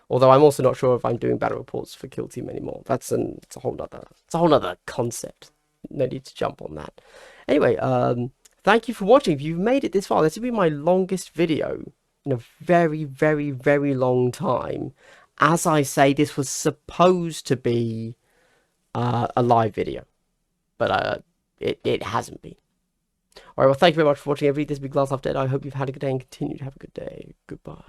Speaker 1: Although I'm also not sure if I'm doing battle reports for Kill Team anymore. It's a whole nother concept. No need to jump on that. Anyway, thank you for watching. If you've made it this far, this will be my longest video in a very, very, very long time. As I say, this was supposed to be a live video, but it hasn't been. Alright, well, thank you very much for watching, everybody. This has been Glass Half Dead. I hope you've had a good day and continue to have a good day. Goodbye.